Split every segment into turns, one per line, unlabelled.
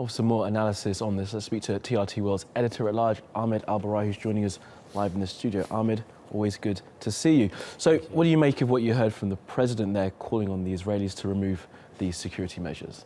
For some more analysis on this, let's speak to TRT World's editor-at-large, Ahmed Al-Barai, who's joining us live in the studio. Ahmed, always good to see you. So what do you make of what you heard from the president there calling on the Israelis to remove these security measures?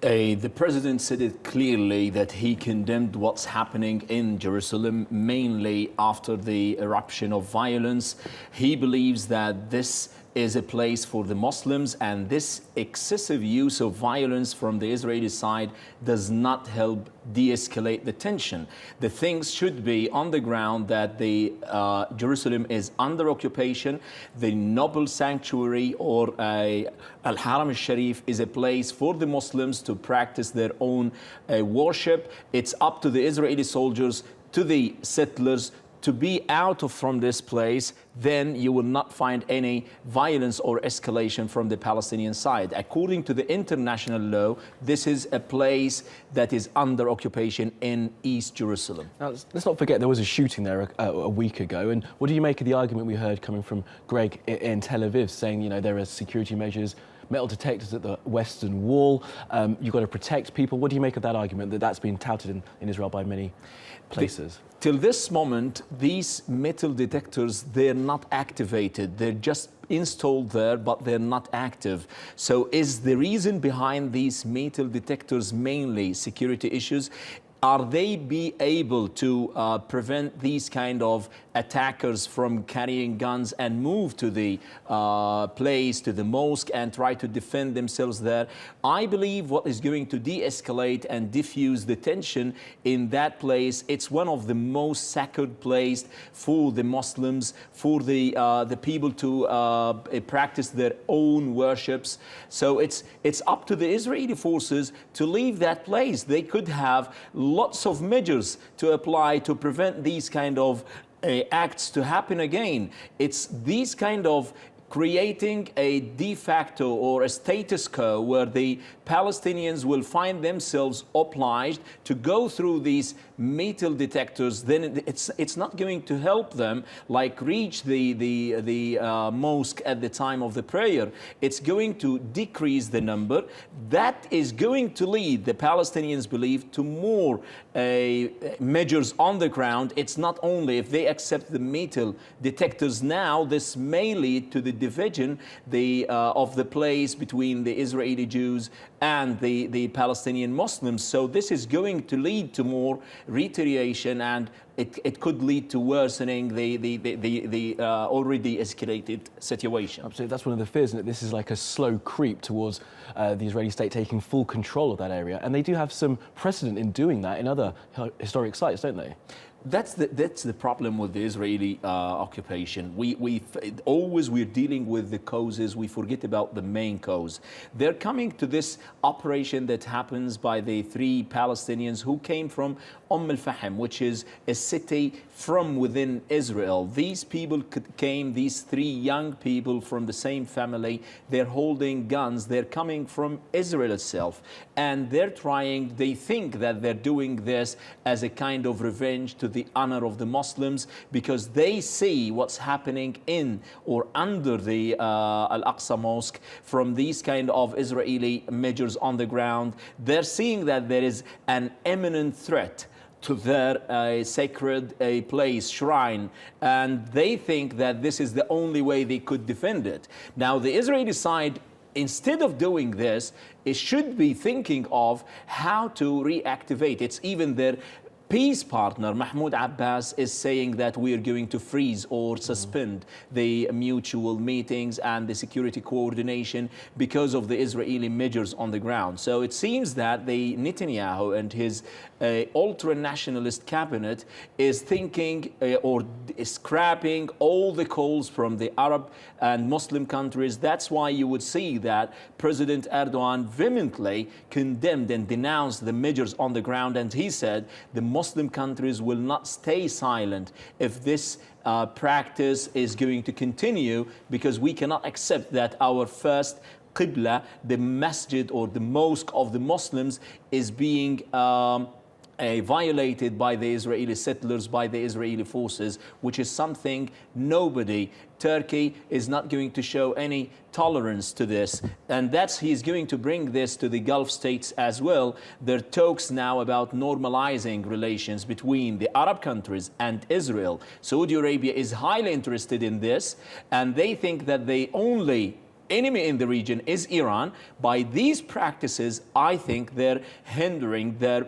The president said it clearly that he condemned what's happening in Jerusalem, mainly after the eruption of violence. He believes that this is a place for the Muslims, and this excessive use of violence from the Israeli side does not help de-escalate the tension. The things should be on the ground that Jerusalem is under occupation. The noble sanctuary, or Al-Haram al-Sharif, is a place for the Muslims to practice their own worship. It's up to the Israeli soldiers, to the settlers, to be out from this place. Then you will not find any violence or escalation from the Palestinian side. According to the international law, this is a place that is under occupation in East Jerusalem.
Now, let's not forget there was a shooting there a week ago. And what do you make of the argument we heard coming from Greg in Tel Aviv, saying, you know, there are security measures, metal detectors at the Western Wall, you've got to protect people? What do you make of that argument, that's been touted in Israel by many places?
Till this moment, these metal detectors, they're not activated. They're just installed there, but they're not active. So is the reason behind these metal detectors mainly security issues? Are they be able to prevent these kind of attackers from carrying guns and move to the place, to the mosque, and try to defend themselves there? I believe what is going to de-escalate and diffuse the tension in that place, it's one of the most sacred places for the Muslims, for the people to practice their own worships. So it's up to the Israeli forces to leave that place. They could have lots of measures to apply to prevent these kind of acts to happen again. It's these kind of creating a de facto or a status quo where the Palestinians will find themselves obliged to go through these metal detectors. Then it's not going to help them like reach the mosque at the time of the prayer. It's going to decrease the number. That is going to lead, the Palestinians believe, to more measures on the ground. It's not only if they accept the metal detectors now, this may lead to the division of the place between the Israeli Jews and the Palestinian Muslims. So this is going to lead to more retaliation, and it could lead to worsening the already escalated situation.
Absolutely, that's one of the fears, isn't it? This is like a slow creep towards the Israeli state taking full control of that area, and they do have some precedent in doing that in other historic sites, don't they?
That's the problem with the Israeli occupation. We're dealing with the causes. We forget about the main cause. They're coming to this operation that happens by the three Palestinians who came from al-Fahim, which is a city from within Israel. These people came, these three young people from the same family. They're holding guns. They're coming from Israel itself, and they think that they're doing this as a kind of revenge to the honor of the Muslims, because they see what's happening in or under the Al-Aqsa Mosque from these kind of Israeli measures on the ground. They're seeing that there is an imminent threat to their sacred place, shrine, and they think that this is the only way they could defend it. Now, the Israeli side, instead of doing this, it should be thinking of how to reactivate. It's even their peace partner, Mahmoud Abbas, is saying that we are going to freeze or suspend the mutual meetings and the security coordination because of the Israeli measures on the ground. So it seems that the Netanyahu and his ultra-nationalist cabinet is thinking or scrapping all the calls from the Arab and Muslim countries. That's why you would see that President Erdogan vehemently condemned and denounced the measures on the ground, and he said the Muslim countries will not stay silent if this practice is going to continue, because we cannot accept that our first Qibla, the masjid or the mosque of the Muslims, is being violated by the Israeli settlers, by the Israeli forces, which is something Turkey is not going to show any tolerance to this. And he's going to bring this to the Gulf states as well. There are talks now about normalizing relations between the Arab countries and Israel. Saudi Arabia is highly interested in this, and they think that the only enemy in the region is Iran. By these practices, I think they're hindering, they're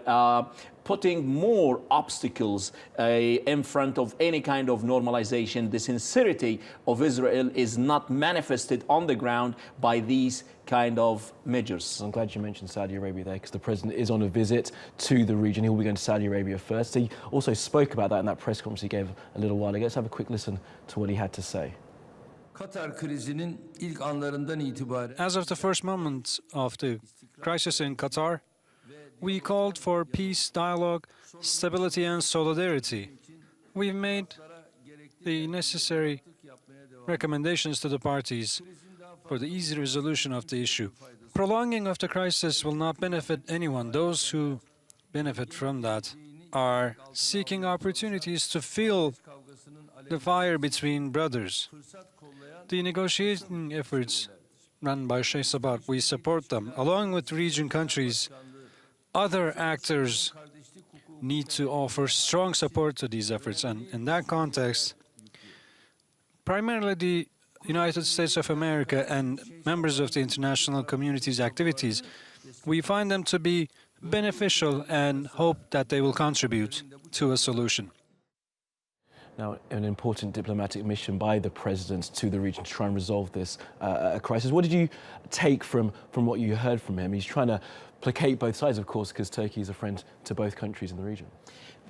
putting more obstacles in front of any kind of normalization. The sincerity of Israel is not manifested on the ground by these kind of measures.
I'm glad you mentioned Saudi Arabia there, because the president is on a visit to the region. He will be going to Saudi Arabia first. He also spoke about that in that press conference he gave a little while ago. Let's have a quick listen to what he had to say.
As of the first moment of the crisis in Qatar, we called for peace, dialogue, stability and solidarity. We've made the necessary recommendations to the parties for the easy resolution of the issue. Prolonging of the crisis will not benefit anyone. Those who benefit from that are seeking opportunities to fuel the fire between brothers. The negotiating efforts run by Sheikh Sabah, we support them. Along with region countries, other actors need to offer strong support to these efforts. And in that context, primarily the United States of America and members of the international community's activities, we find them to be beneficial and hope that they will contribute to a solution.
Now, an important diplomatic mission by the president to the region to try and resolve this crisis. What did you take from what you heard from him? He's trying to placate both sides, of course, because Turkey is a friend to both countries in the region.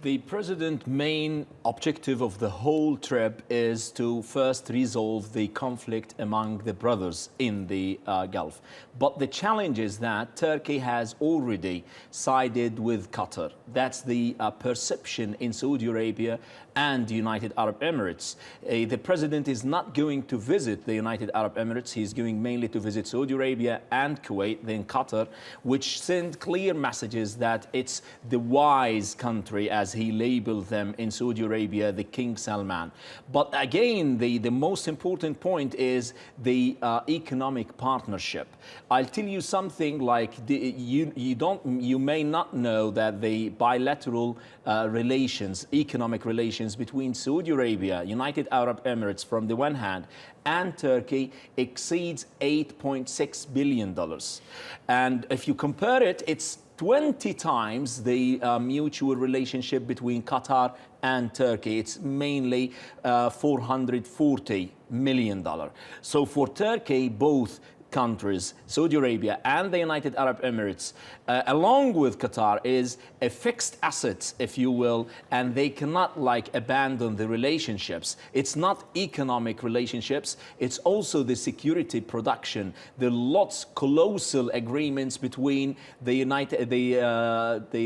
The president's main objective of the whole trip is to first resolve the conflict among the brothers in the Gulf. But the challenge is that Turkey has already sided with Qatar. That's the perception in Saudi Arabia and the United Arab Emirates. The president is not going to visit the United Arab Emirates. He's going mainly to visit Saudi Arabia and Kuwait, then Qatar, which send clear messages that it's the wise country, as he labeled them in Saudi Arabia, the King Salman. But again, the most important point is the economic partnership. I'll tell you something like you may not know that the bilateral relations, economic relations between Saudi Arabia, United Arab Emirates from the one hand, and Turkey exceeds $8.6 billion. And if you compare it, it's 20 times the mutual relationship between Qatar and Turkey. It's mainly $440 million. So for Turkey, both countries, Saudi Arabia and the United Arab Emirates, along with Qatar, is a fixed asset, if you will, and they cannot abandon the relationships. It's not economic relationships, it's also the security production. There are lots colossal agreements between the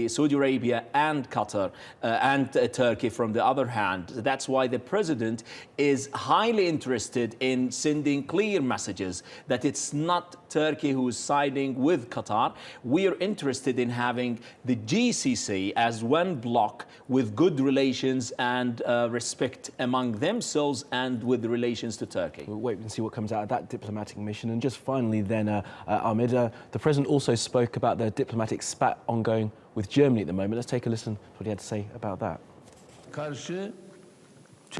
Saudi Arabia and Qatar and Turkey from the other hand. That's why the president is highly interested in sending clear messages that it's not Turkey who is siding with Qatar. We are interested in having the GCC as one bloc with good relations and respect among themselves and with relations to Turkey.
We'll wait and see what comes out of that diplomatic mission. And just finally then, Ahmed, the president also spoke about the diplomatic spat ongoing with Germany at the moment. Let's take a listen to what he had to say about that.
The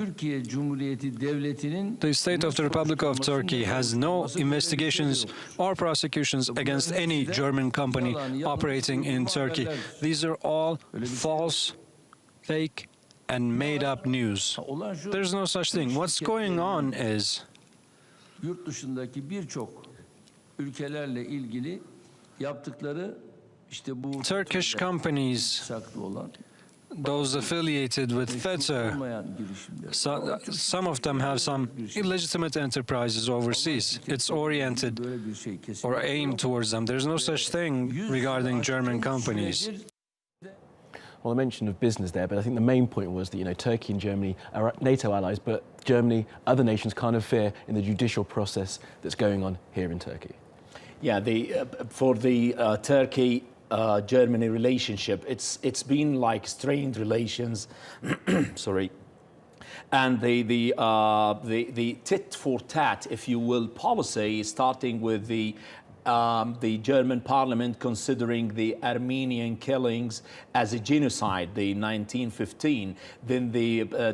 state of the Republic of Turkey has no investigations or prosecutions against any German company operating in Turkey. These are all false, fake, and made-up news. There's no such thing. What's going on is Turkish companies, those affiliated with FETÖ, some of them have some illegitimate enterprises overseas. It's oriented or aimed towards them. There's no such thing regarding German companies.
Well, I mentioned of business there, but I think the main point was that, Turkey and Germany are NATO allies, but Germany, other nations can't interfere in the judicial process that's going on here in Turkey.
Yeah, for Turkey, Germany relationship. It's been like strained relations. Sorry. And the tit for tat, if you will, policy, starting with the German parliament considering the Armenian killings as a genocide, the 1915. Then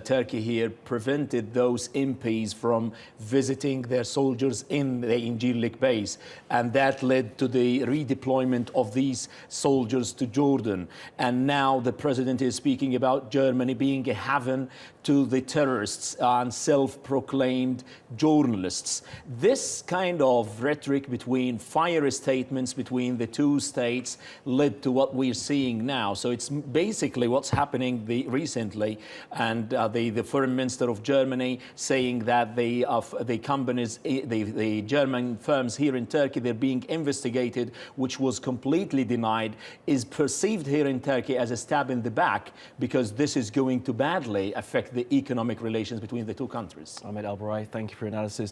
Turkey here prevented those MPs from visiting their soldiers in the Incirlik base. And that led to the redeployment of these soldiers to Jordan. And now the president is speaking about Germany being a haven to the terrorists and self-proclaimed journalists. This kind of rhetoric between fiery statements between the two states led to what we're seeing now. So it's basically what's happening recently, and the foreign minister of Germany saying that the companies, the German firms here in Turkey, they're being investigated, which was completely denied, is perceived here in Turkey as a stab in the back, because this is going to badly affect the economic relations between the two countries.
Ahmed Al-Barai, thank you for your analysis.